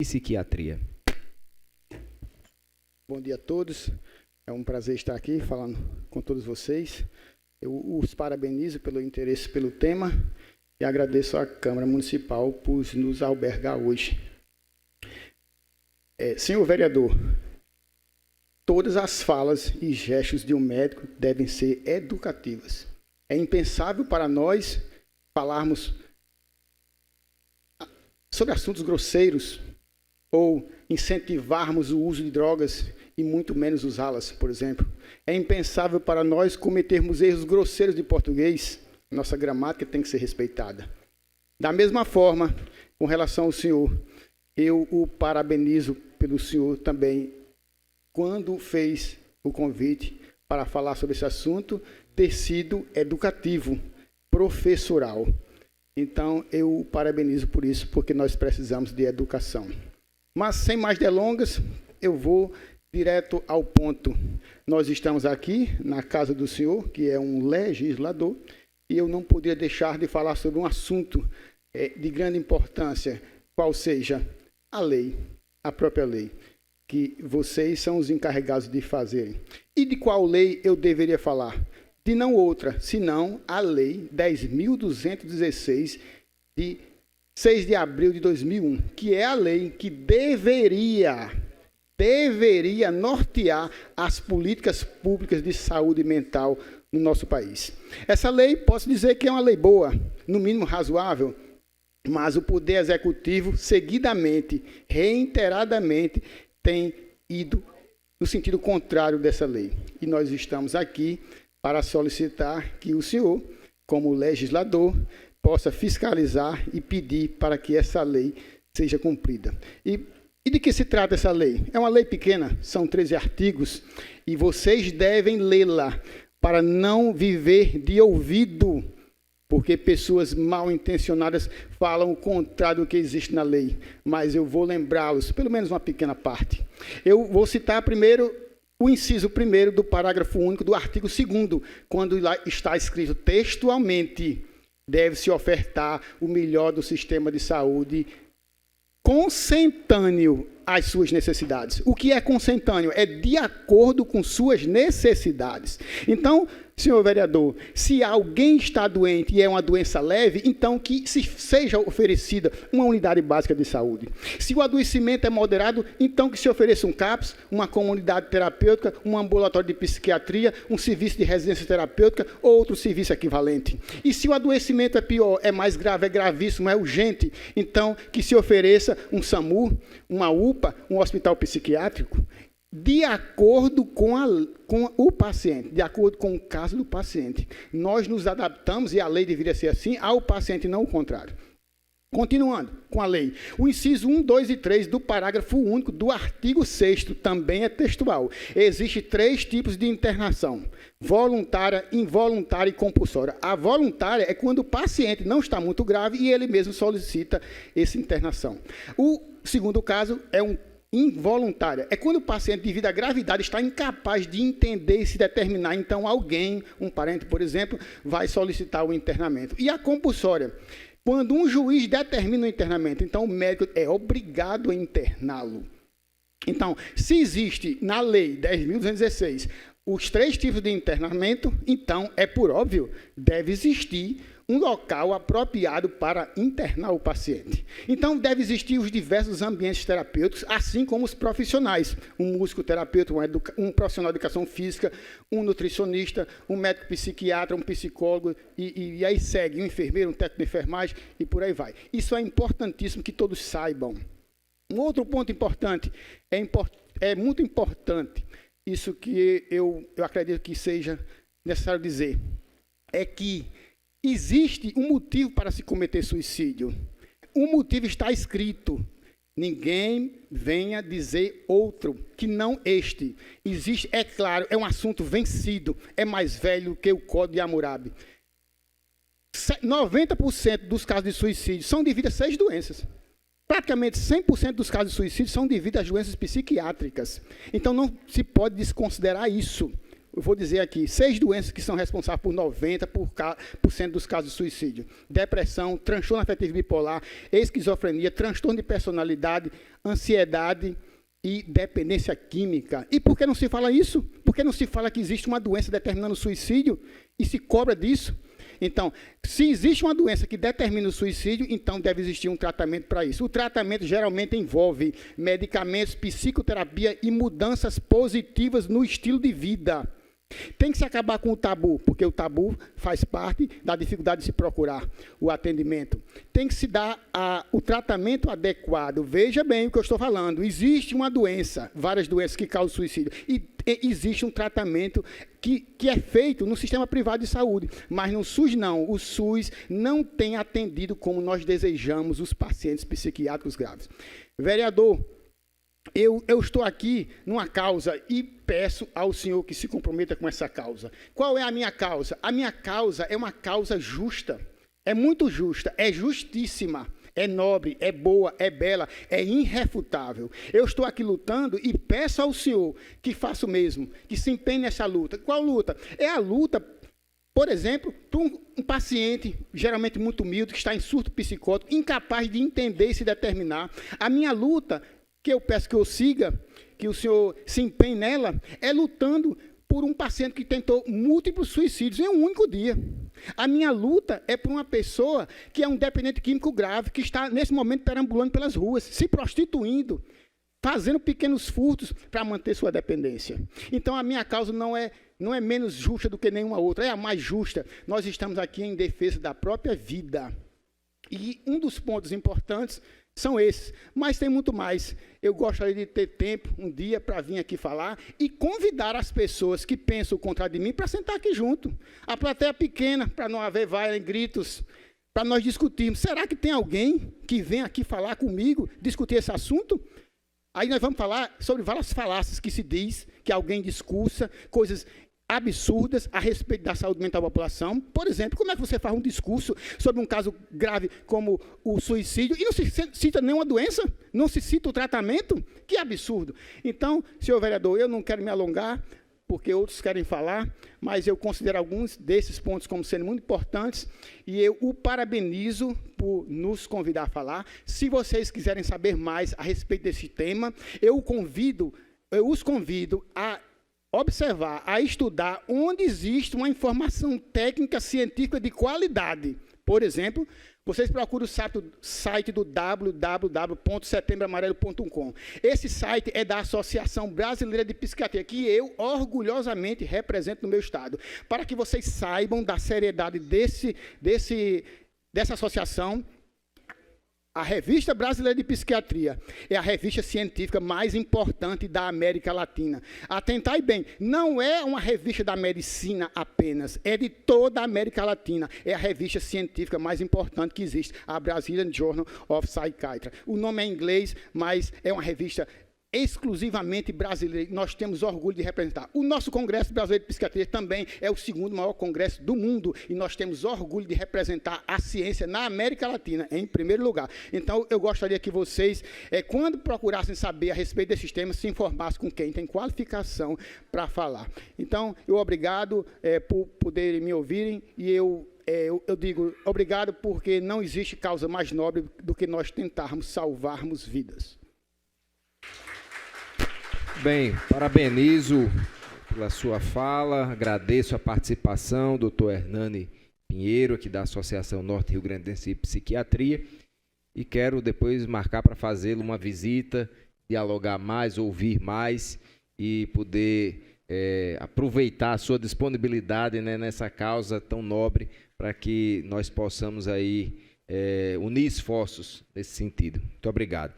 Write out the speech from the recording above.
Psiquiatria. Bom dia a todos. É um prazer estar aqui falando com todos vocês. Eu os parabenizo pelo interesse pelo tema e agradeço à Câmara Municipal por nos albergar hoje. Senhor vereador, todas as falas e gestos de um médico devem ser educativas. É impensável para nós falarmos sobre assuntos grosseiros ou incentivarmos o uso de drogas e muito menos usá-las, por exemplo. É impensável para nós cometermos erros grosseiros de português. Nossa gramática tem que ser respeitada. Da mesma forma, com relação ao senhor, eu o parabenizo pelo senhor também, quando fez o convite para falar sobre esse assunto, ter sido educativo, professoral. Então, eu o parabenizo por isso, porque nós precisamos de educação. Mas, sem mais delongas, eu vou direto ao ponto. Nós estamos aqui na casa do senhor, que é um legislador, e eu não poderia deixar de falar sobre um assunto de grande importância, qual seja a lei, a própria lei, que vocês são os encarregados de fazerem. E de qual lei eu deveria falar? De não outra, senão a Lei 10.216, de 6 de abril de 2001, que é a lei que deveria nortear as políticas públicas de saúde mental no nosso país. Essa lei, posso dizer que é uma lei boa, no mínimo razoável, mas o Poder Executivo, seguidamente, reiteradamente, tem ido no sentido contrário dessa lei. E nós estamos aqui para solicitar que o senhor, como legislador, possa fiscalizar e pedir para que essa lei seja cumprida. E de que se trata essa lei? É uma lei pequena, são 13 artigos, e vocês devem lê-la para não viver de ouvido, porque pessoas mal intencionadas falam o contrário do que existe na lei. Mas eu vou lembrá-los, pelo menos uma pequena parte. Eu vou citar primeiro o inciso 1º do parágrafo único do artigo 2º, quando lá está escrito textualmente: deve-se ofertar o melhor do sistema de saúde consentâneo às suas necessidades. O que é consentâneo? É de acordo com suas necessidades. Então, senhor vereador, se alguém está doente e é uma doença leve, então que seja oferecida uma unidade básica de saúde. Se o adoecimento é moderado, então que se ofereça um CAPS, uma comunidade terapêutica, um ambulatório de psiquiatria, um serviço de residência terapêutica ou outro serviço equivalente. E se o adoecimento é pior, é mais grave, é gravíssimo, é urgente, então que se ofereça um SAMU, uma UPA, um hospital psiquiátrico, de acordo com o paciente, de acordo com o caso do paciente. Nós nos adaptamos, e a lei deveria ser assim, ao paciente, não o contrário. Continuando com a lei. O inciso 1, 2 e 3 do parágrafo único do artigo 6º também é textual. Existem 3 tipos de internação: voluntária, involuntária e compulsória. A voluntária é quando o paciente não está muito grave e ele mesmo solicita essa internação. O segundo caso é involuntária. É quando o paciente, devido à gravidade, está incapaz de entender e se determinar. Então, alguém, um parente, por exemplo, vai solicitar o internamento. E a compulsória, quando um juiz determina o internamento, então o médico é obrigado a interná-lo. Então, se existe na lei 10.216 os 3 tipos de internamento, então, é por óbvio, deve existir um local apropriado para internar o paciente. Então, deve existir os diversos ambientes terapêuticos, assim como os profissionais. Um musicoterapeuta, um profissional de educação física, um nutricionista, um médico psiquiatra, um psicólogo, e aí segue um enfermeiro, um técnico de enfermagem, e por aí vai. Isso é importantíssimo que todos saibam. Um outro ponto importante, é muito importante, isso que eu acredito que seja necessário dizer, é que existe um motivo para se cometer suicídio. O motivo está escrito. Ninguém venha dizer outro, que não este. Existe, é claro, é um assunto vencido, é mais velho que o Código de Hammurabi. 90% dos casos de suicídio são devido a 6 doenças. Praticamente 100% dos casos de suicídio são devido às doenças psiquiátricas. Então, não se pode desconsiderar isso. eu vou dizer aqui, 6 doenças que são responsáveis por 90% dos casos de suicídio. Depressão, transtorno afetivo bipolar, esquizofrenia, transtorno de personalidade, ansiedade e dependência química. E por que não se fala isso? Por que não se fala que existe uma doença determinando o suicídio e se cobra disso? Então, se existe uma doença que determina o suicídio, então deve existir um tratamento para isso. O tratamento geralmente envolve medicamentos, psicoterapia e mudanças positivas no estilo de vida. Tem que se acabar com o tabu, porque o tabu faz parte da dificuldade de se procurar o atendimento. Tem que se dar o tratamento adequado. Veja bem o que eu estou falando. Existe uma doença, várias doenças que causam suicídio, e existe um tratamento que é feito no sistema privado de saúde, mas no SUS não. O SUS não tem atendido como nós desejamos os pacientes psiquiátricos graves. Vereador, eu estou aqui numa causa e peço ao senhor que se comprometa com essa causa. Qual é a minha causa? A minha causa é uma causa justa, é muito justa, é justíssima, é nobre, é boa, é bela, é irrefutável. Eu estou aqui lutando e peço ao senhor que faça o mesmo, que se empenhe nessa luta. Qual luta? É a luta, por exemplo, para um paciente, geralmente muito humilde, que está em surto psicótico, incapaz de entender e se determinar. A minha luta, que eu peço que eu siga, que o senhor se empenhe nela, é lutando por um paciente que tentou múltiplos suicídios em um único dia. A minha luta é por uma pessoa que é um dependente químico grave, que está, nesse momento, perambulando pelas ruas, se prostituindo, fazendo pequenos furtos para manter sua dependência. Então, a minha causa não é menos justa do que nenhuma outra, é a mais justa. Nós estamos aqui em defesa da própria vida. E um dos pontos importantes são esses, mas tem muito mais. Eu gostaria de ter tempo, um dia, para vir aqui falar e convidar as pessoas que pensam o contrário de mim para sentar aqui junto. A plateia pequena, para não haver vai gritos, para nós discutirmos. Será que tem alguém que vem aqui falar comigo, discutir esse assunto? Aí nós vamos falar sobre várias falácias que se diz, que alguém discursa, coisas absurdas a respeito da saúde mental da população. Por exemplo, como é que você faz um discurso sobre um caso grave como o suicídio e não se cita nenhuma doença? Não se cita o tratamento? Que absurdo! Então, senhor vereador, eu não quero me alongar, porque outros querem falar, mas eu considero alguns desses pontos como sendo muito importantes e eu o parabenizo por nos convidar a falar. Se vocês quiserem saber mais a respeito desse tema, eu os convido a observar, a estudar onde existe uma informação técnica científica de qualidade. Por exemplo, vocês procuram o site do www.setembroamarelo.com. Esse site é da Associação Brasileira de Psiquiatria, que eu orgulhosamente represento no meu estado, para que vocês saibam da seriedade dessa associação. A Revista Brasileira de Psiquiatria é a revista científica mais importante da América Latina. Atentai bem, não é uma revista da medicina apenas, é de toda a América Latina. É a revista científica mais importante que existe, a Brazilian Journal of Psychiatry. O nome é em inglês, mas é uma revista exclusivamente brasileira. Nós temos orgulho de representar. O nosso Congresso Brasileiro de Psiquiatria também é o segundo maior congresso do mundo e nós temos orgulho de representar a ciência na América Latina, em primeiro lugar. Então, eu gostaria que vocês, quando procurassem saber a respeito desses temas, se informassem com quem tem qualificação para falar. Então, eu obrigado por poderem me ouvirem e eu digo obrigado porque não existe causa mais nobre do que nós tentarmos salvarmos vidas. Bem, parabenizo pela sua fala, agradeço a participação do Dr. Hernani Pinheiro, aqui da Associação Norte Rio Grandense de Psiquiatria, e quero depois marcar para fazê-lo uma visita, dialogar mais, ouvir mais e poder aproveitar a sua disponibilidade, né, nessa causa tão nobre, para que nós possamos aí unir esforços nesse sentido. Muito obrigado.